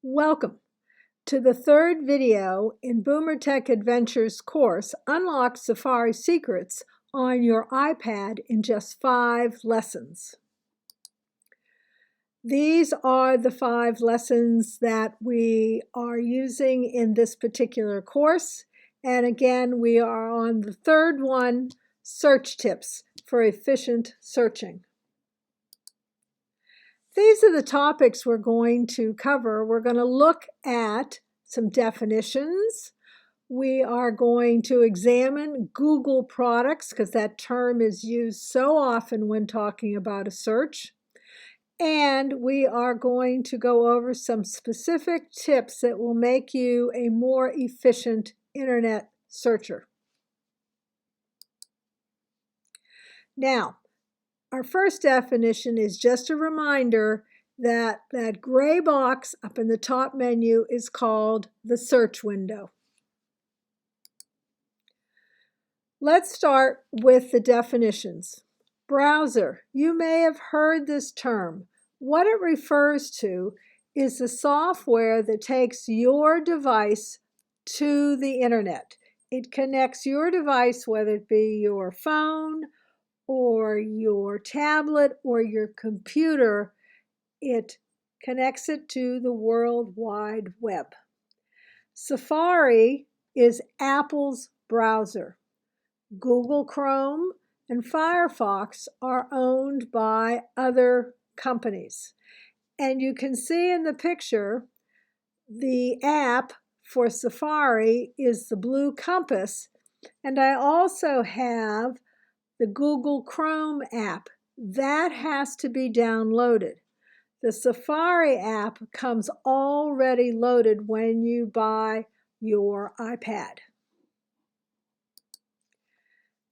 Welcome to the third video in BoomerTech Adventures course, Unlock Safari Secrets on your iPad in just 5 lessons. These are the 5 lessons that we are using in this particular course. And again, we are on the third one, search tips for efficient searching. These are the topics we're going to cover. We're going to look at some definitions. We are going to examine Google products because that term is used so often when talking about a search. And we are going to go over some specific tips that will make you a more efficient internet searcher. Now, our first definition is just a reminder that that gray box up in the top menu is called the search window. Let's start with the definitions. Browser. You may have heard this term. What it refers to is the software that takes your device to the internet. It connects your device, whether it be your phone, or your tablet or your computer, it connects it to the World Wide Web. Safari is Apple's browser. Google Chrome and Firefox are owned by other companies. And you can see in the picture, the app for Safari is the blue compass. And I also have the Google Chrome app. That has to be downloaded. The Safari app comes already loaded when you buy your iPad.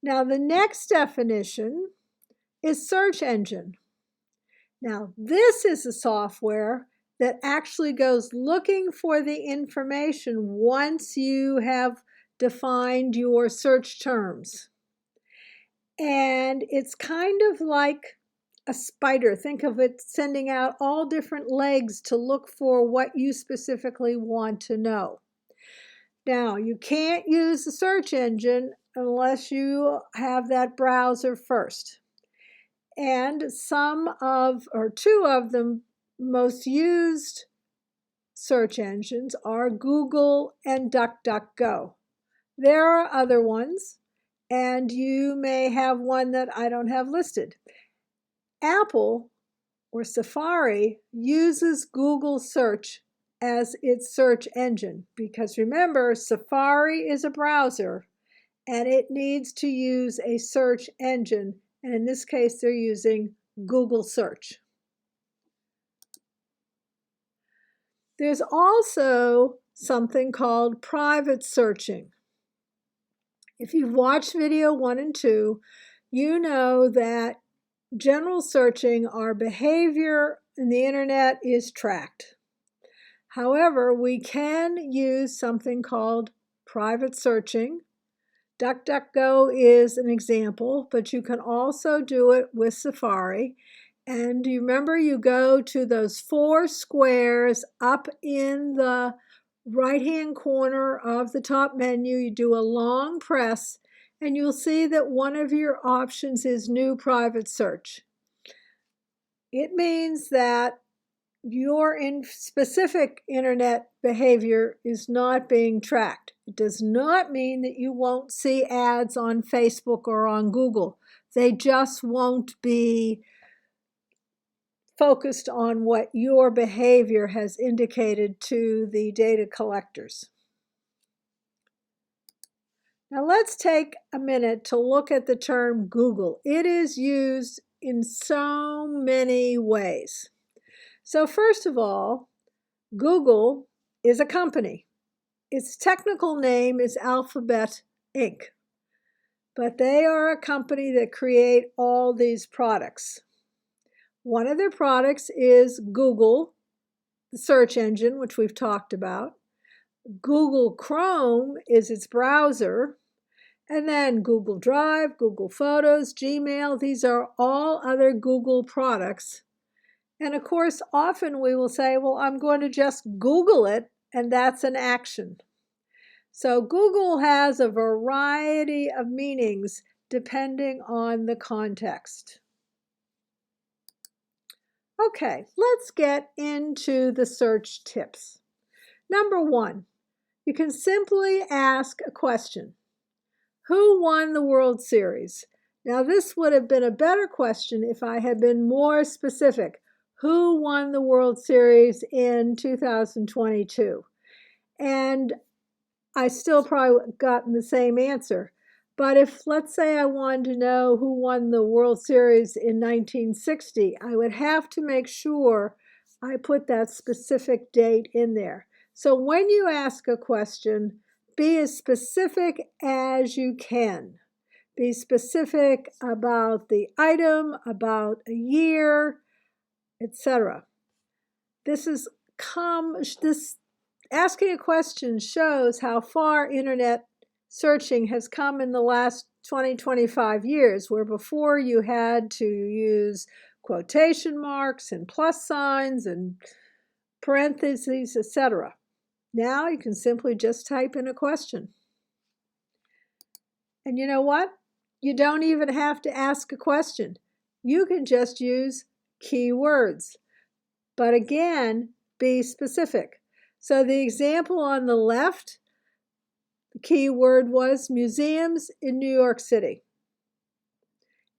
Now, the next definition is search engine. Now, this is a software that actually goes looking for the information once you have defined your search terms. And it's kind of like a spider. Think of it sending out all different legs to look for what you specifically want to know. Now, you can't use the search engine unless you have that browser first. And two of the most used search engines are Google and DuckDuckGo. There are other ones, and you may have one that I don't have listed. Apple or Safari uses Google search as its search engine because remember, Safari is a browser and it needs to use a search engine, and in this case they're using Google search. There's also something called private searching. If you've watched video 1 and 2, you know that general searching, our behavior in the internet is tracked. However, we can use something called private searching. DuckDuckGo is an example, but you can also do it with Safari. And you remember you go to those 4 squares up in the right-hand corner of the top menu, you do a long press, and you'll see that one of your options is New Private Search. It means that your specific internet behavior is not being tracked. It does not mean that you won't see ads on Facebook or on Google. They just won't be focused on what your behavior has indicated to the data collectors. Now let's take a minute to look at the term Google. It is used in so many ways. So first of all, Google is a company. Its technical name is Alphabet Inc. But they are a company that create all these products. One of their products is Google, the search engine, which we've talked about. Google Chrome is its browser. And then Google Drive, Google Photos, Gmail, these are all other Google products. And of course, often we will say, well, I'm going to just Google it, and that's an action. So Google has a variety of meanings depending on the context. Okay, let's get into the search tips. Number 1, you can simply ask a question. Who won the World Series? Now, this would have been a better question if I had been more specific. Who won the World Series in 2022? And I still probably gotten the same answer. But if, let's say, I wanted to know who won the World Series in 1960, I would have to make sure I put that specific date in there. So when you ask a question, be as specific as you can. Be specific about the item, about a year, etc. This asking a question shows how far internet searching has come in the last 20-25 years, where before you had to use quotation marks and plus signs and parentheses, etc. Now you can simply just type in a question. And you know what? You don't even have to ask a question. You can just use keywords. But again, be specific. So the example on the left, the keyword was museums in New York City.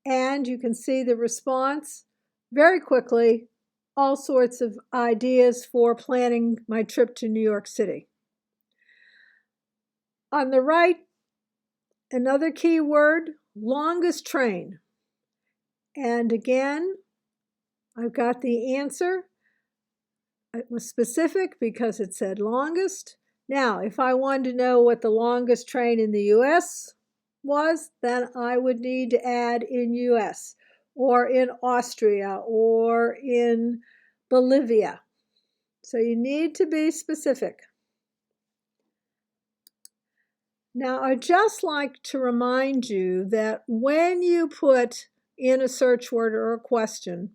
And you can see the response very quickly, all sorts of ideas for planning my trip to New York City. On the right, another keyword, longest train. And again, I've got the answer. It was specific because it said longest. Now, if I wanted to know what the longest train in the US was, then I would need to add in US or in Austria or in Bolivia. So you need to be specific. Now, I'd just like to remind you that when you put in a search word or a question,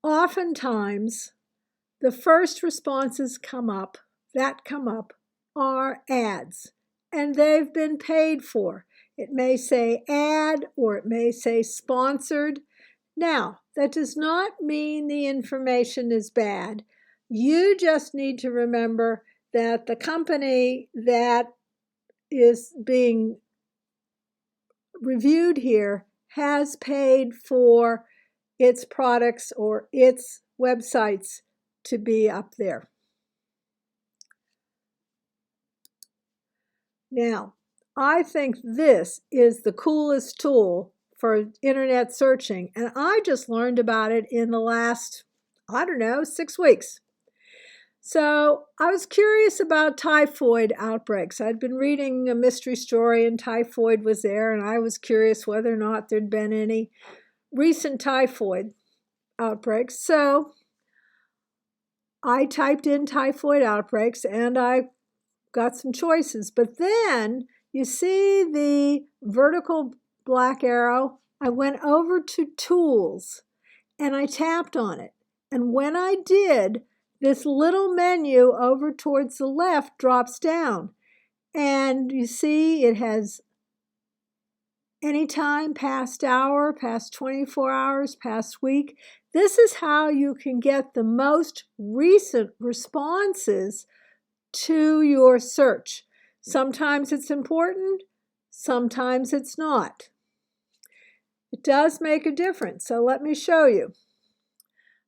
oftentimes the first responses that come up are ads, and they've been paid for. It may say ad or it may say sponsored. Now, that does not mean the information is bad. You just need to remember that the company that is being reviewed here has paid for its products or its websites to be up there. Now, I think this is the coolest tool for internet searching, and I just learned about it in the last, 6 weeks. So I was curious about typhoid outbreaks. I'd been reading a mystery story and typhoid was there, and I was curious whether or not there'd been any recent typhoid outbreaks. So I typed in typhoid outbreaks and I got some choices. But then you see the vertical black arrow. I went over to Tools and I tapped on it. And when I did, this little menu over towards the left drops down. And you see it has anytime, past hour, past 24 hours, past week. This is how you can get the most recent responses to your search. Sometimes it's important, sometimes it's not. It does make a difference, so let me show you.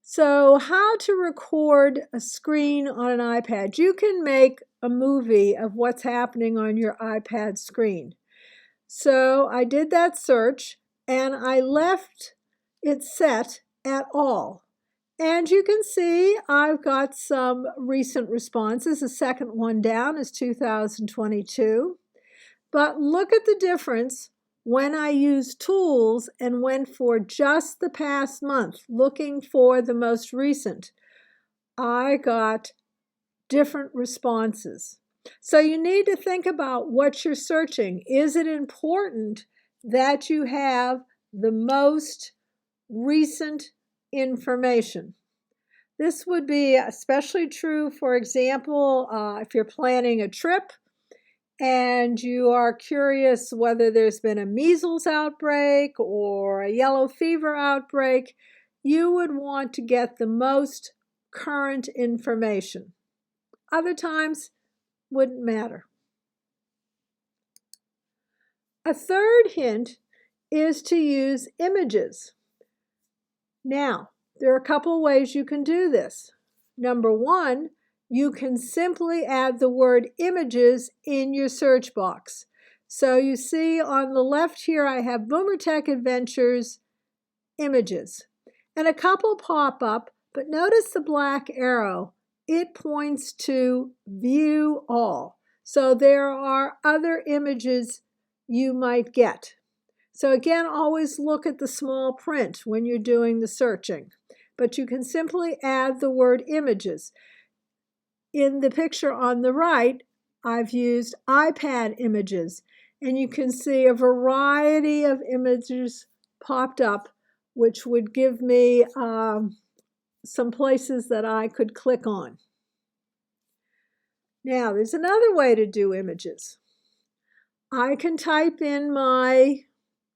So how to record a screen on an iPad. You can make a movie of what's happening on your iPad screen. So I did that search and I left it set at all. And you can see I've got some recent responses. The second one down is 2022. But look at the difference when I used Tools and went for just the past month, looking for the most recent. I got different responses. So you need to think about what you're searching. Is it important that you have the most recent information. This would be especially true, for example, if you're planning a trip and you are curious whether there's been a measles outbreak or a yellow fever outbreak, you would want to get the most current information. Other times, wouldn't matter. A third hint is to use images. Now, there are a couple ways you can do this. Number one, you can simply add the word images in your search box. So you see on the left here, I have BoomerTech Adventures images. And a couple pop up, but notice the black arrow. It points to view all. So there are other images you might get. So again, always look at the small print when you're doing the searching. But you can simply add the word images. In the picture on the right, I've used iPad images, and you can see a variety of images popped up, which would give me some places that I could click on. Now, there's another way to do images. I can type in my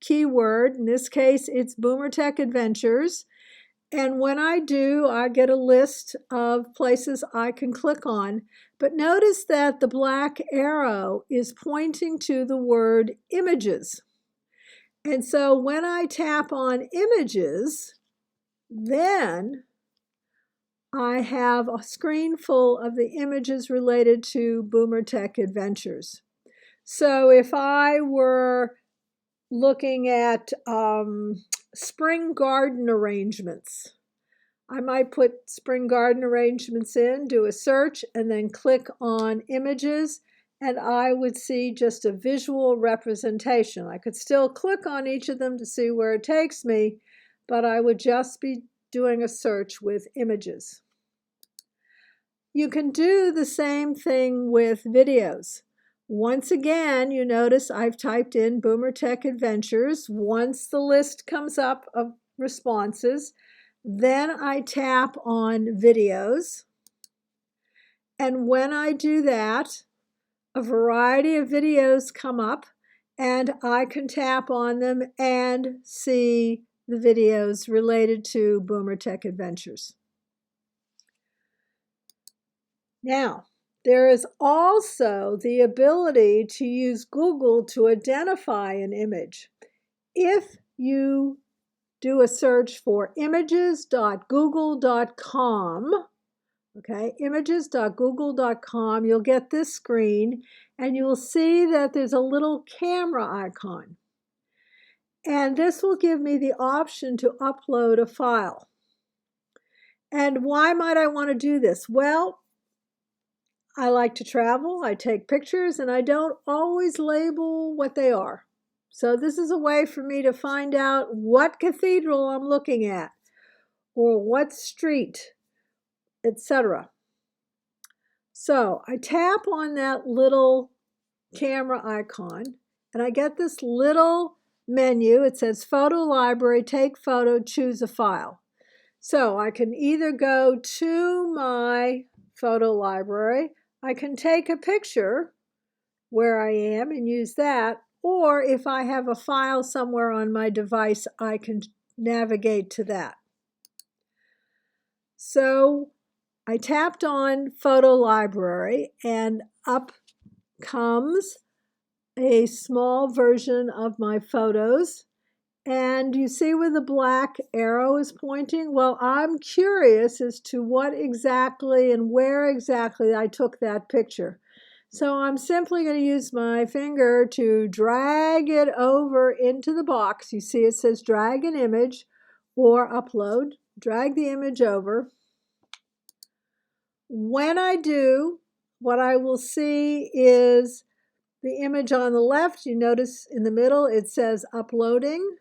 keyword. In this case, it's BoomerTech Adventures. And when I do, I get a list of places I can click on. But notice that the black arrow is pointing to the word images. And so when I tap on images, then I have a screen full of the images related to BoomerTech Adventures. So if I were looking at spring garden arrangements, I might put spring garden arrangements in, do a search, and then click on images, and I would see just a visual representation. I could still click on each of them to see where it takes me, but I would just be doing a search with images. You can do the same thing with videos. Once again, you notice I've typed in BoomerTech Adventures. Once the list comes up of responses, then I tap on videos. And when I do that, a variety of videos come up, and I can tap on them and see the videos related to BoomerTech Adventures. Now, there is also the ability to use Google to identify an image. If you do a search for images.google.com, okay, images.google.com, you'll get this screen, and you'll see that there's a little camera icon. And this will give me the option to upload a file. And why might I want to do this? Well, I like to travel, I take pictures, and I don't always label what they are. So this is a way for me to find out what cathedral I'm looking at, or what street, etc. So I tap on that little camera icon, and I get this little menu. It says Photo Library, take photo, choose a file. So I can either go to my photo library, I can take a picture where I am and use that, or if I have a file somewhere on my device, I can navigate to that. So I tapped on Photo Library, and up comes a small version of my photos. And you see where the black arrow is pointing? Well, I'm curious as to what exactly and where exactly I took that picture. So I'm simply going to use my finger to drag it over into the box. You see it says drag an image or upload. Drag the image over. When I do, what I will see is the image on the left. You notice in the middle it says uploading.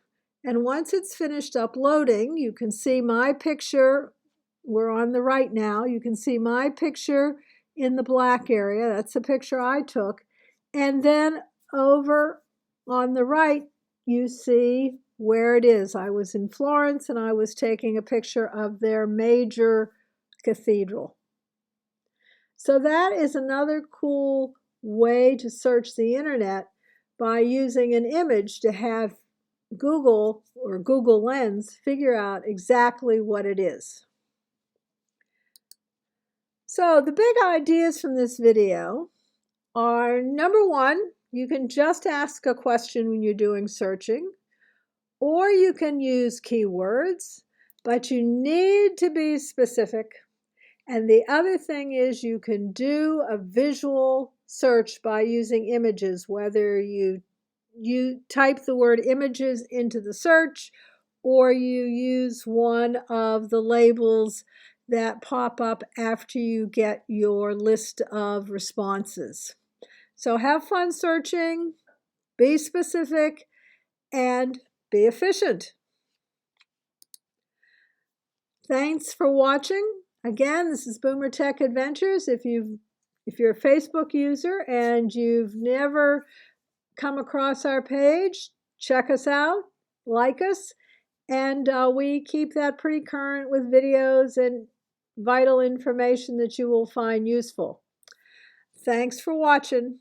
And once it's finished uploading, you can see my picture. We're on the right now. You can see my picture in the black area. That's the picture I took. And then over on the right, you see where it is. I was in Florence and I was taking a picture of their major cathedral. So that is another cool way to search the internet, by using an image to have Google or Google Lens figure out exactly what it is. So the big ideas from this video are, number one, you can just ask a question when you're doing searching, or you can use keywords, but you need to be specific. And the other thing is, you can do a visual search by using images, whether you type the word images into the search, or you use one of the labels that pop up after you get your list of responses. So have fun searching, be specific, and be efficient. Thanks for watching. Again, this is BoomerTech Adventures. If you're a Facebook user and you've never come across our page, check us out, like us, and we keep that pretty current with videos and vital information that you will find useful. Thanks for watching.